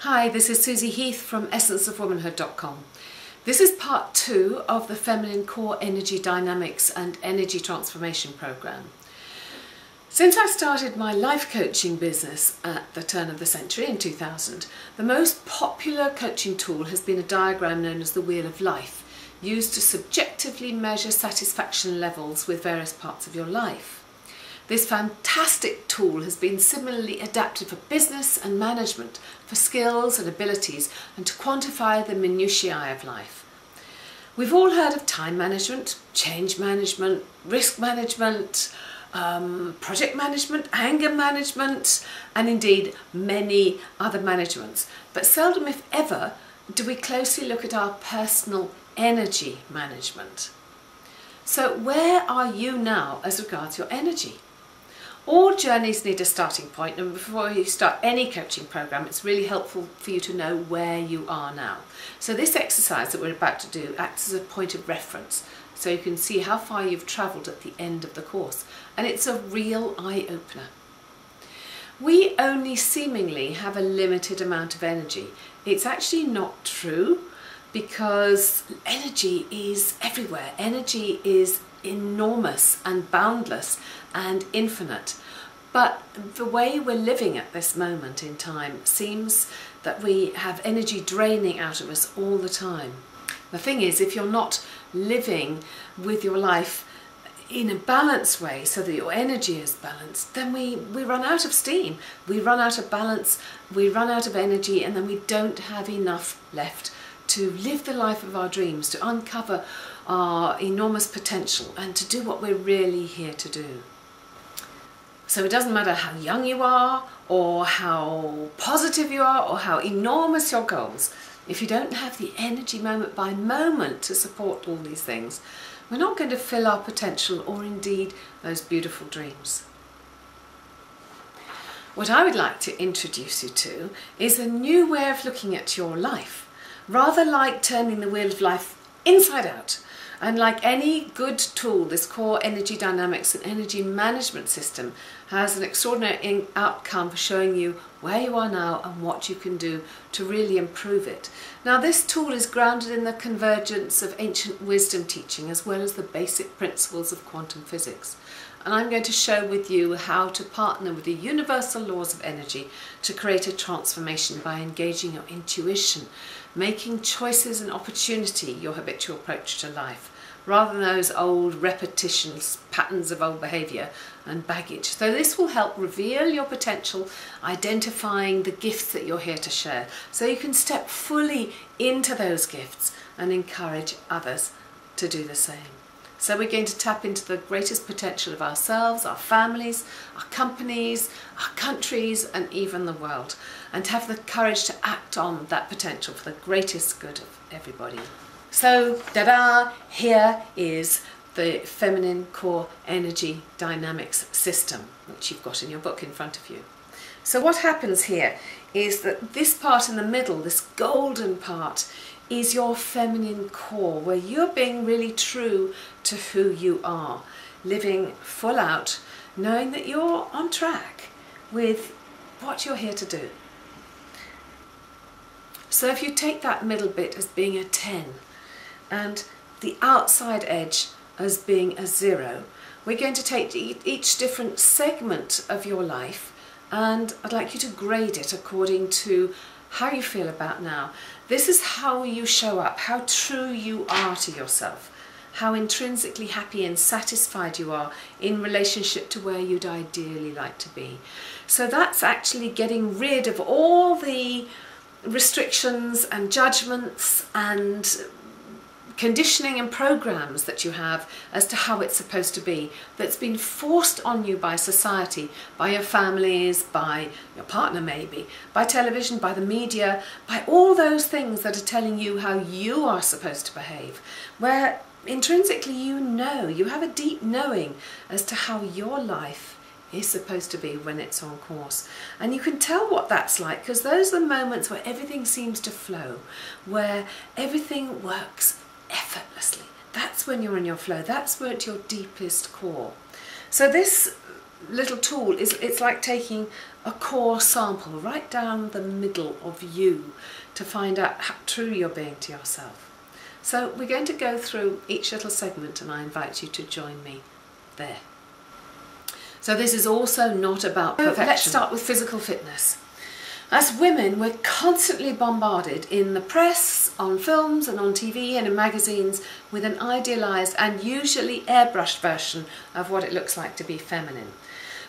Hi, this is Susie Heath from essenceofwomanhood.com. This is part 2 of the Feminine Core Energy Dynamics and Energy Transformation Program. Since I started my life coaching business at the turn of the century in 2000, the most popular coaching tool has been a diagram known as the Wheel of Life, used to subjectively measure satisfaction levels with various parts of your life. This fantastic tool has been similarly adapted for business and management, for skills and abilities, and to quantify the minutiae of life. We've all heard of time management, change management, risk management, project management, anger management, and indeed many other managements. But seldom, if ever, do we closely look at our personal energy management. So where are you now as regards your energy? All journeys need a starting point, and before you start any coaching program, it's really helpful for you to know where you are now. So this exercise that we're about to do acts as a point of reference, so you can see how far you've travelled at the end of the course, and it's a real eye-opener. We only seemingly have a limited amount of energy. It's actually not true, because energy is everywhere. Energy is enormous and boundless and infinite, but the way we're living at this moment in time seems that we have energy draining out of us all the time. The thing is, if you're not living with your life in a balanced way so that your energy is balanced, then we run out of steam, we run out of balance, we run out of energy, and then we don't have enough left to live the life of our dreams, to uncover our enormous potential and to do what we're really here to do. So it doesn't matter how young you are, or how positive you are, or how enormous your goals. If you don't have the energy moment by moment to support all these things, we're not going to fill our potential or indeed those beautiful dreams. What I would like to introduce you to is a new way of looking at your life, rather like turning the wheel of life inside out. And like any good tool, this core energy dynamics and energy management system has an extraordinary outcome for showing you where you are now and what you can do to really improve it. Now, this tool is grounded in the convergence of ancient wisdom teaching as well as the basic principles of quantum physics. And I'm going to show with you how to partner with the universal laws of energy to create a transformation by engaging your intuition, making choices and opportunity your habitual approach to life, rather than those old repetitions, patterns of old behaviour and baggage. So this will help reveal your potential, identifying the gifts that you're here to share, so you can step fully into those gifts and encourage others to do the same. So we're going to tap into the greatest potential of ourselves, our families, our companies, our countries, and even the world, and have the courage to act on that potential for the greatest good of everybody. So, ta-da! Here is the Feminine Core Energy Dynamics system, which you've got in your book in front of you. So what happens here is that this part in the middle, this golden part, is your feminine core, where you're being really true to who you are, living full out, knowing that you're on track with what you're here to do. So if you take that middle bit as being a 10 and the outside edge as being a 0, we're going to take each different segment of your life, and I'd like you to grade it according to how you feel about now. This is how you show up, how true you are to yourself, how intrinsically happy and satisfied you are in relationship to where you'd ideally like to be. So that's actually getting rid of all the restrictions and judgments and conditioning and programs that you have as to how it's supposed to be, that's been forced on you by society, by your families, by your partner maybe, by television, by the media, by all those things that are telling you how you are supposed to behave, where intrinsically you have a deep knowing as to how your life is supposed to be when it's on course. And you can tell what that's like, because those are the moments where everything seems to flow, where everything works effortlessly. That's when you're in your flow. That's where at your deepest core. So this little tool is it's like taking a core sample right down the middle of you to find out how true you're being to yourself. So we're going to go through each little segment, and I invite you to join me there. So this is also not about perfection. Let's start with physical fitness. As women, we're constantly bombarded in the press, on films and on TV and in magazines with an idealised and usually airbrushed version of what it looks like to be feminine.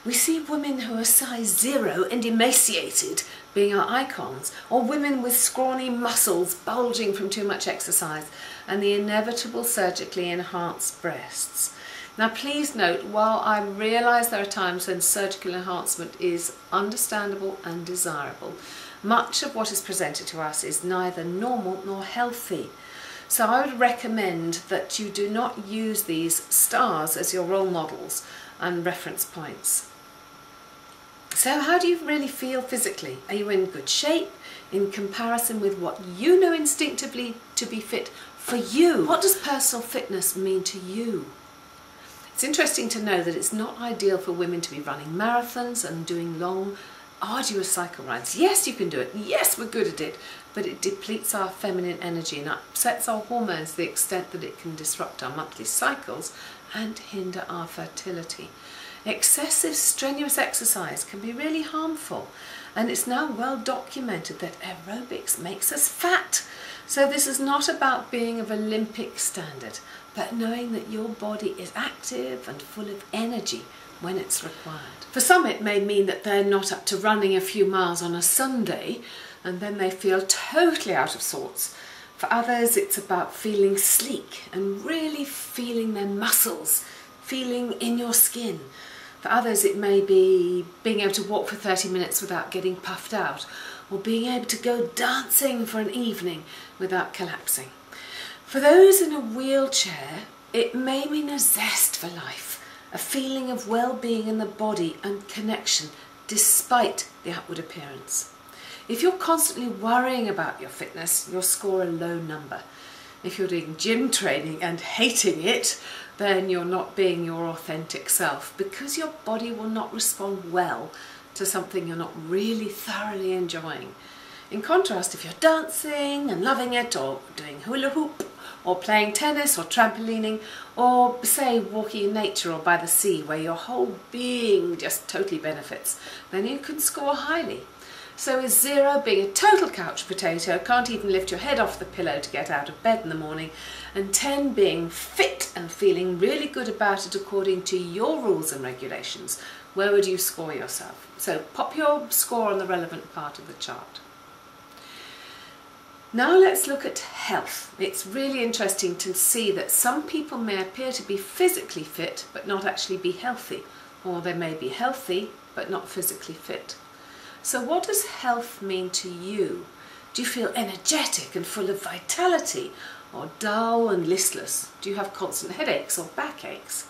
We see women who are size 0 and emaciated being our icons, or women with scrawny muscles bulging from too much exercise and the inevitable surgically enhanced breasts. Now please note, while I realise there are times when surgical enhancement is understandable and desirable, much of what is presented to us is neither normal nor healthy. So I would recommend that you do not use these stars as your role models and reference points. So how do you really feel physically? Are you in good shape in comparison with what you know instinctively to be fit for you? What does personal fitness mean to you? It's interesting to know that it's not ideal for women to be running marathons and doing long, arduous cycle rides. Yes, you can do it. Yes, we're good at it. But it depletes our feminine energy and upsets our hormones to the extent that it can disrupt our monthly cycles and hinder our fertility. Excessive strenuous exercise can be really harmful, and it's now well documented that aerobics makes us fat. So this is not about being of Olympic standard, but knowing that your body is active and full of energy when it's required. For some it may mean that they're not up to running a few miles on a Sunday, and then they feel totally out of sorts. For others it's about feeling sleek and really feeling their muscles, feeling in your skin. For others it may be being able to walk for 30 minutes without getting puffed out, or being able to go dancing for an evening without collapsing. For those in a wheelchair, it may mean a zest for life, a feeling of well-being in the body and connection despite the outward appearance. If you're constantly worrying about your fitness, you'll score a low number. If you're doing gym training and hating it, then you're not being your authentic self, because your body will not respond well to something you're not really thoroughly enjoying. In contrast, if you're dancing and loving it, or doing hula hoop, or playing tennis or trampolining, or say walking in nature or by the sea where your whole being just totally benefits, then you can score highly. So is 0 being a total couch potato, can't even lift your head off the pillow to get out of bed in the morning, and 10 being fit and feeling really good about it according to your rules and regulations, where would you score yourself? So pop your score on the relevant part of the chart. Now let's look at health. It's really interesting to see that some people may appear to be physically fit but not actually be healthy, or they may be healthy but not physically fit. So what does health mean to you? Do you feel energetic and full of vitality, or dull and listless? Do you have constant headaches or backaches?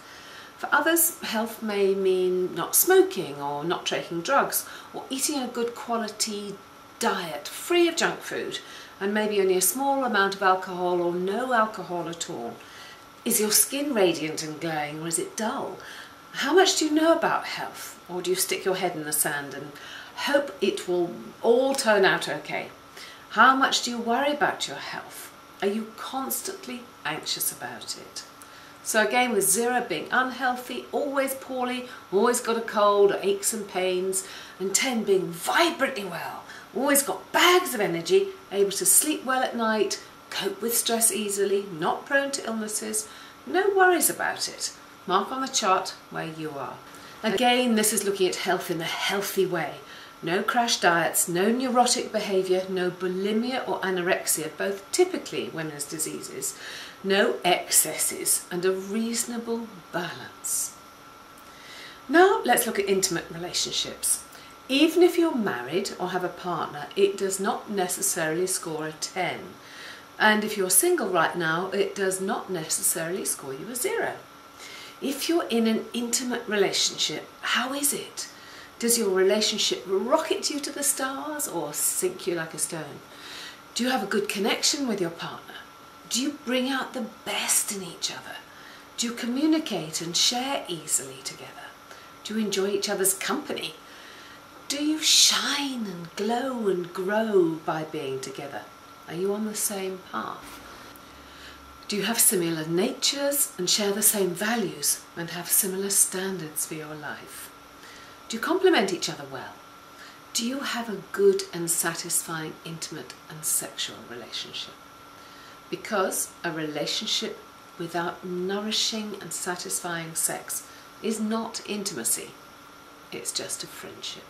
For others, health may mean not smoking or not taking drugs, or eating a good quality diet free of junk food and maybe only a small amount of alcohol or no alcohol at all. Is your skin radiant and glowing, or is it dull? How much do you know about health, or do you stick your head in the sand and hope it will all turn out okay? How much do you worry about your health? Are you constantly anxious about it? So again, with 0 being unhealthy, always poorly, always got a cold or aches and pains, and 10 being vibrantly well, always got bags of energy, able to sleep well at night, cope with stress easily, not prone to illnesses, no worries about it. Mark on the chart where you are. Again, this is looking at health in a healthy way. No crash diets, no neurotic behaviour, no bulimia or anorexia, both typically women's diseases, no excesses, and a reasonable balance. Now let's look at intimate relationships. Even if you're married or have a partner, it does not necessarily score a 10. And if you're single right now, it does not necessarily score you a 0. If you're in an intimate relationship, how is it? Does your relationship rocket you to the stars or sink you like a stone? Do you have a good connection with your partner? Do you bring out the best in each other? Do you communicate and share easily together? Do Do you enjoy each other's company? Do you shine and glow and grow by being together? Are you on the same path? Do you have similar natures and share the same values and have similar standards for your life? Do you complement each other well? Do you have a good and satisfying intimate and sexual relationship? Because a relationship without nourishing and satisfying sex is not intimacy, it's just a friendship.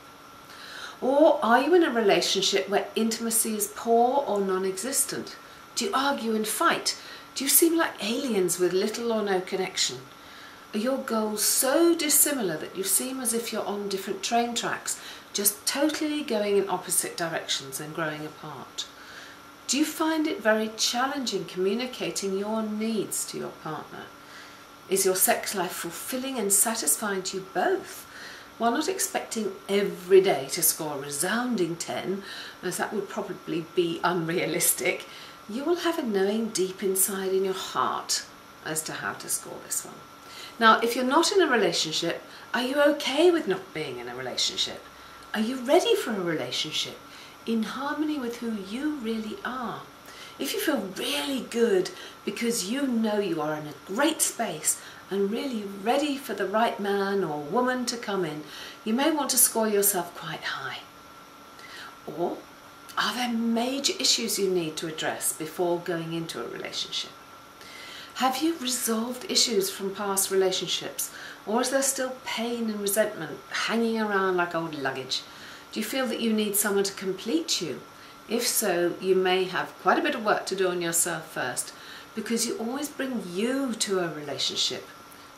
Or are you in a relationship where intimacy is poor or non-existent? Do you argue and fight? Do you seem like aliens with little or no connection? Are your goals so dissimilar that you seem as if you're on different train tracks, just totally going in opposite directions and growing apart? Do you find it very challenging communicating your needs to your partner? Is your sex life fulfilling and satisfying to you both? While not expecting every day to score a resounding 10, as that would probably be unrealistic, you will have a knowing deep inside in your heart as to how to score this one. Now, if you're not in a relationship, are you okay with not being in a relationship? Are you ready for a relationship in harmony with who you really are? If you feel really good because you know you are in a great space and really ready for the right man or woman to come in, you may want to score yourself quite high. Or are there major issues you need to address before going into a relationship? Have you resolved issues from past relationships, or is there still pain and resentment hanging around like old luggage? Do you feel that you need someone to complete you? If so, you may have quite a bit of work to do on yourself first, because you always bring you to a relationship.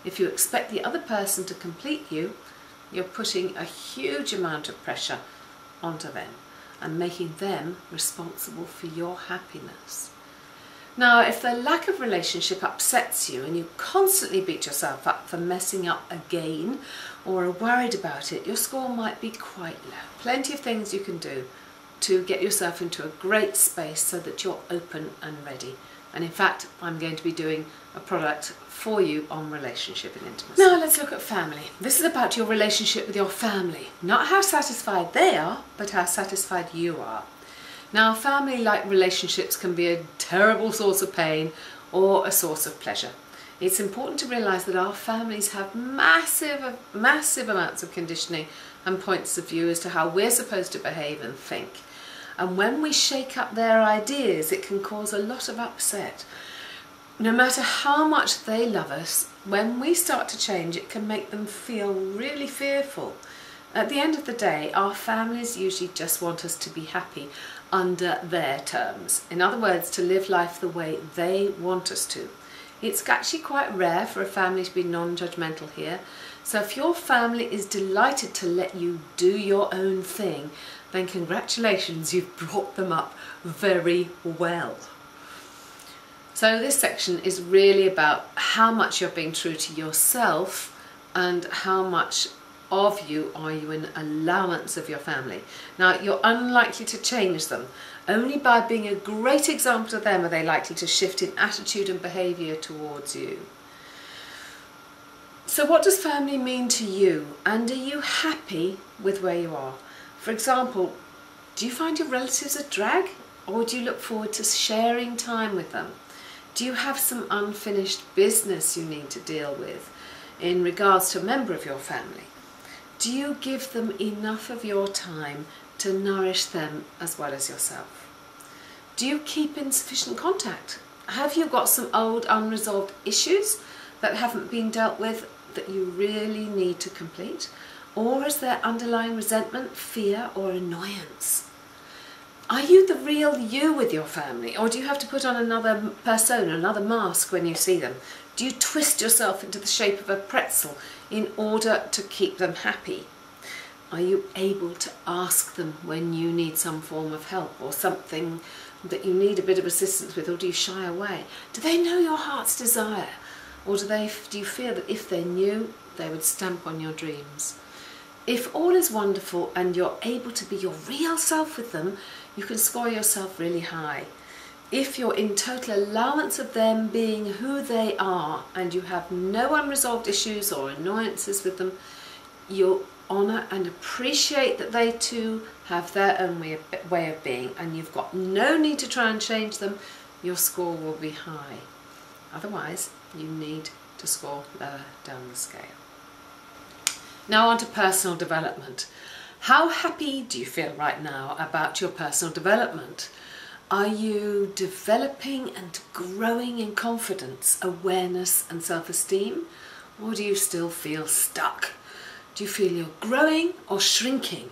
If you expect the other person to complete you, you're putting a huge amount of pressure onto them and making them responsible for your happiness. Now, if the lack of relationship upsets you and you constantly beat yourself up for messing up again or are worried about it, your score might be quite low. Plenty of things you can do to get yourself into a great space so that you're open and ready. And in fact, I'm going to be doing a product for you on relationship and intimacy. Now let's look at family. This is about your relationship with your family. Not how satisfied they are, but how satisfied you are. Now, family-like relationships can be a terrible source of pain or a source of pleasure. It's important to realise that our families have massive amounts of conditioning and points of view as to how we're supposed to behave and think. And when we shake up their ideas, it can cause a lot of upset. No matter how much they love us, when we start to change, it can make them feel really fearful. At the end of the day, our families usually just want us to be happy under their terms. In other words, to live life the way they want us to. It's actually quite rare for a family to be non-judgmental here. So if your family is delighted to let you do your own thing, then congratulations, you've brought them up very well. So this section is really about how much you're being true to yourself and how much of you are you in allowance of your family. Now, you're unlikely to change them. Only by being a great example to them are they likely to shift in attitude and behaviour towards you. So what does family mean to you? And are you happy with where you are? For example, do you find your relatives a drag? Or do you look forward to sharing time with them? Do you have some unfinished business you need to deal with in regards to a member of your family? Do you give them enough of your time to nourish them as well as yourself? Do you keep in sufficient contact? Have you got some old unresolved issues that haven't been dealt with that you really need to complete? Or is there underlying resentment, fear, or annoyance? Are you the real you with your family, or do you have to put on another persona, another mask when you see them? Do you twist yourself into the shape of a pretzel in order to keep them happy? Are you able to ask them when you need some form of help or something that you need a bit of assistance with, or do you shy away? Do they know your heart's desire, or do you fear that if they knew, they would stamp on your dreams? If all is wonderful and you're able to be your real self with them, you can score yourself really high. If you're in total allowance of them being who they are and you have no unresolved issues or annoyances with them, you'll honour and appreciate that they too have their own way of being, and you've got no need to try and change them, your score will be high. Otherwise, you need to score lower down the scale. Now on to personal development. How happy do you feel right now about your personal development? Are you developing and growing in confidence, awareness and self-esteem? Or do you still feel stuck? Do you feel you're growing or shrinking?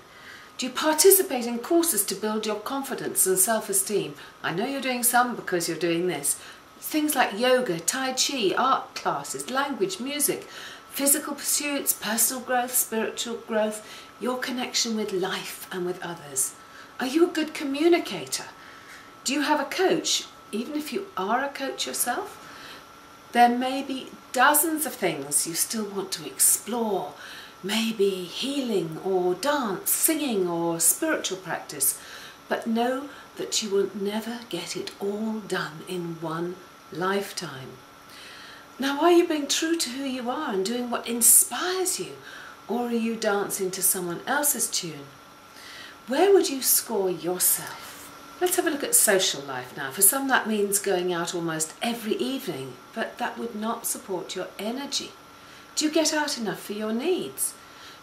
Do you participate in courses to build your confidence and self-esteem? I know you're doing some because you're doing this. Things like yoga, tai chi, art classes, language, music, physical pursuits, personal growth, spiritual growth, your connection with life and with others. Are you a good communicator? Do you have a coach? Even if you are a coach yourself, there may be dozens of things you still want to explore. Maybe healing or dance, singing or spiritual practice. But know that you will never get it all done in one lifetime. Now, are you being true to who you are and doing what inspires you? Or are you dancing to someone else's tune? Where would you score yourself? Let's have a look at social life now. For some that means going out almost every evening, but that would not support your energy. Do you get out enough for your needs?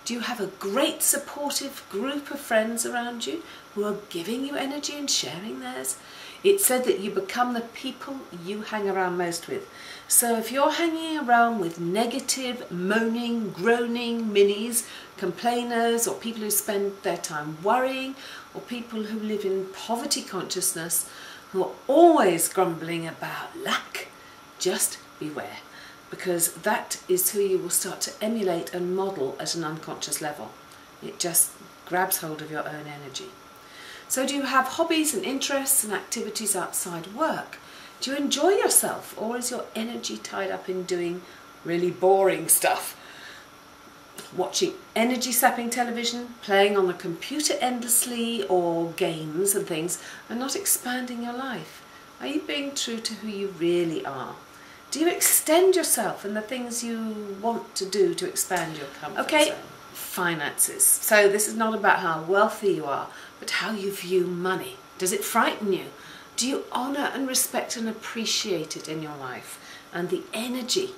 Do you have a great supportive group of friends around you who are giving you energy and sharing theirs? It's said that you become the people you hang around most with. So if you're hanging around with negative, moaning, groaning minis, complainers, or people who spend their time worrying, or people who live in poverty consciousness, who are always grumbling about lack, just beware, because that is who you will start to emulate and model at an unconscious level. It just grabs hold of your own energy. So do you have hobbies and interests and activities outside work? Do you enjoy yourself, or is your energy tied up in doing really boring stuff? Watching energy-sapping television, playing on the computer endlessly, or games and things, and not expanding your life? Are you being true to who you really are? Do you extend yourself in the things you want to do to expand your comfort zone? Finances. So this is not about how wealthy you are, but how you view money. Does it frighten you? Do you honour and respect and appreciate it in your life and the energy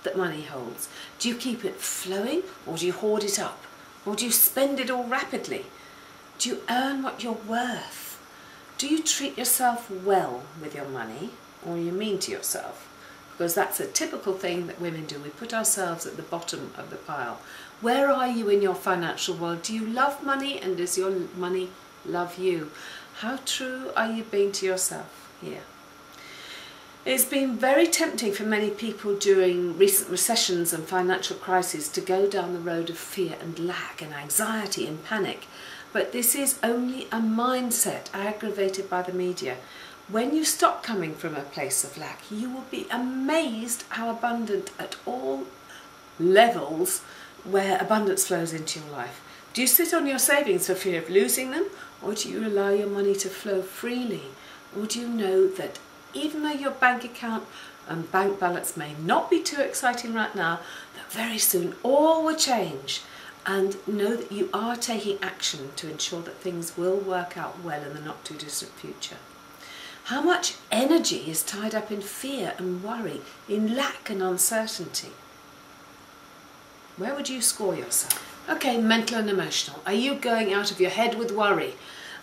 that money holds? Do you keep it flowing, or do you hoard it up? Or do you spend it all rapidly? Do you earn what you're worth? Do you treat yourself well with your money, or are you mean to yourself? Because that's a typical thing that women do. We put ourselves at the bottom of the pile. Where are you in your financial world? Do you love money, and does your money love you? How true are you being to yourself here? It's been very tempting for many people during recent recessions and financial crises to go down the road of fear and lack and anxiety and panic. But this is only a mindset aggravated by the media. When you stop coming from a place of lack, you will be amazed how abundant at all levels where abundance flows into your life. Do you sit on your savings for fear of losing them, or do you allow your money to flow freely? Or do you know that even though your bank account and bank balance may not be too exciting right now, that very soon all will change, and know that you are taking action to ensure that things will work out well in the not too distant future? How much energy is tied up in fear and worry, in lack and uncertainty? Where would you score yourself? Okay, mental and emotional. Are you going out of your head with worry?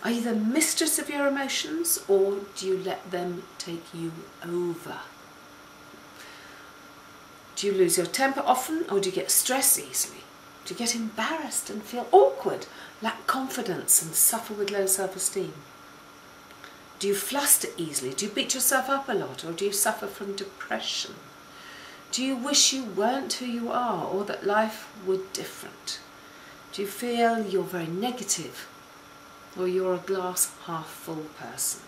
Are you the mistress of your emotions, or do you let them take you over? Do you lose your temper often, or do you get stressed easily? Do you get embarrassed and feel awkward, lack confidence and suffer with low self-esteem? Do you fluster easily? Do you beat yourself up a lot, or do you suffer from depression? Do you wish you weren't who you are, or that life were different? Do you feel you're very negative, or you're a glass half full person?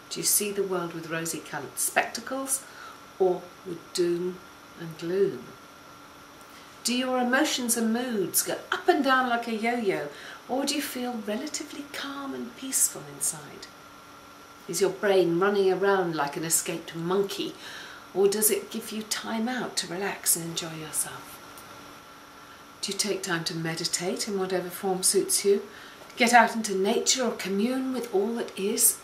Do you see the world with rosy-coloured spectacles, or with doom and gloom? Do your emotions and moods go up and down like a yo-yo, or do you feel relatively calm and peaceful inside? Is your brain running around like an escaped monkey, or does it give you time out to relax and enjoy yourself? Do you take time to meditate in whatever form suits you? Get out into nature or commune with all that is?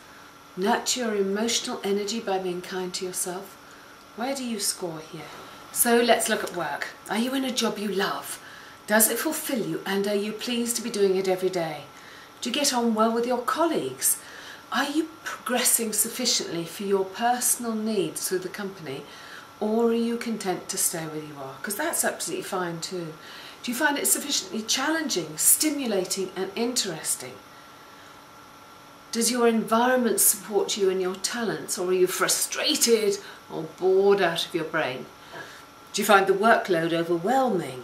Nurture your emotional energy by being kind to yourself? Where do you score here? So let's look at work. Are you in a job you love? Does it fulfill you, and are you pleased to be doing it every day? Do you get on well with your colleagues? Are you progressing sufficiently for your personal needs through the company, or are you content to stay where you are? Because that's absolutely fine too. Do you find it sufficiently challenging, stimulating and interesting? Does your environment support you and your talents, or are you frustrated or bored out of your brain? Do you find the workload overwhelming?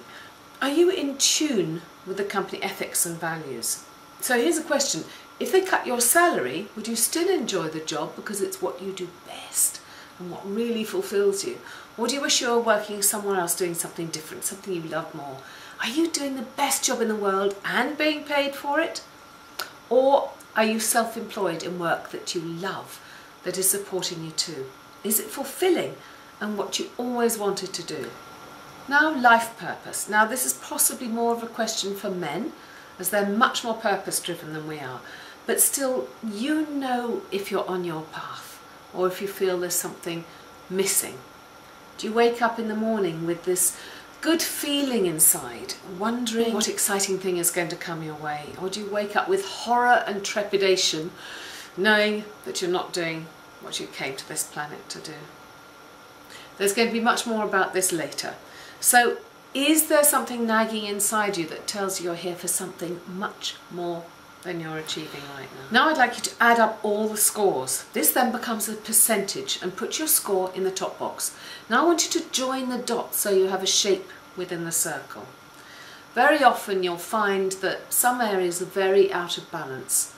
Are you in tune with the company ethics and values? So here's a question. If they cut your salary, would you still enjoy the job because it's what you do best and what really fulfills you? Or do you wish you were working somewhere else doing something different, something you love more? Are you doing the best job in the world and being paid for it? Or are you self-employed in work that you love, that is supporting you too? Is it fulfilling and what you always wanted to do? Now, life purpose. Now, this is possibly more of a question for men, as they're much more purpose-driven than we are. But still, you know if you're on your path or if you feel there's something missing. Do you wake up in the morning with this good feeling inside, wondering what exciting thing is going to come your way? Or do you wake up with horror and trepidation, knowing that you're not doing what you came to this planet to do? There's going to be much more about this later. So, is there something nagging inside you that tells you you're here for something much more than you're achieving right now? Now I'd like you to add up all the scores. This then becomes a percentage and put your score in the top box. Now I want you to join the dots so you have a shape within the circle. Very often you'll find that some areas are very out of balance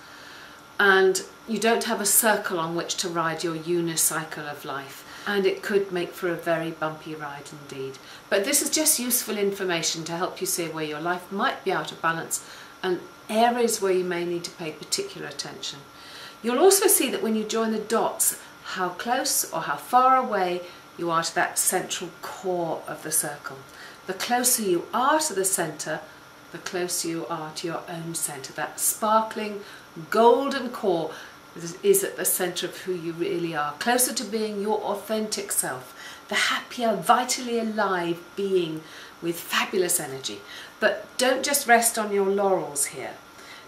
and you don't have a circle on which to ride your unicycle of life, and it could make for a very bumpy ride indeed. But this is just useful information to help you see where your life might be out of balance and areas where you may need to pay particular attention. You'll also see that when you join the dots, how close or how far away you are to that central core of the circle. The closer you are to the centre, the closer you are to your own centre. That sparkling golden core is at the centre of who you really are, closer to being your authentic self, the happier, vitally alive being with fabulous energy. But don't just rest on your laurels here.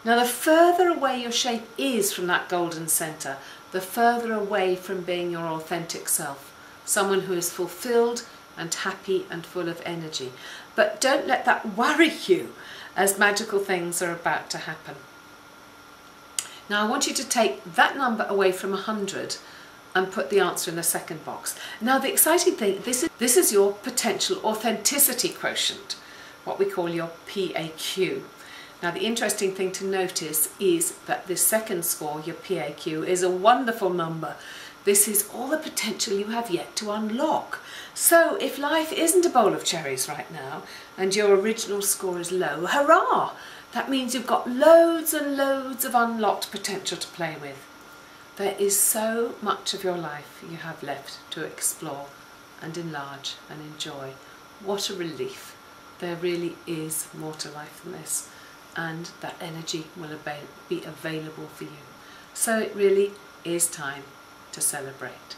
Now, the further away your shape is from that golden centre, the further away from being your authentic self, someone who is fulfilled and happy and full of energy. But don't let that worry you as magical things are about to happen. Now I want you to take that number away from 100 and put the answer in the second box. Now the exciting thing, this is your potential authenticity quotient, what we call your PAQ. Now the interesting thing to notice is that this second score, your PAQ, is a wonderful number. This is all the potential you have yet to unlock. So if life isn't a bowl of cherries right now and your original score is low, hurrah! That means you've got loads and loads of unlocked potential to play with. There is so much of your life you have left to explore and enlarge and enjoy. What a relief. There really is more to life than this, and that energy will be available for you. So it really is time to celebrate.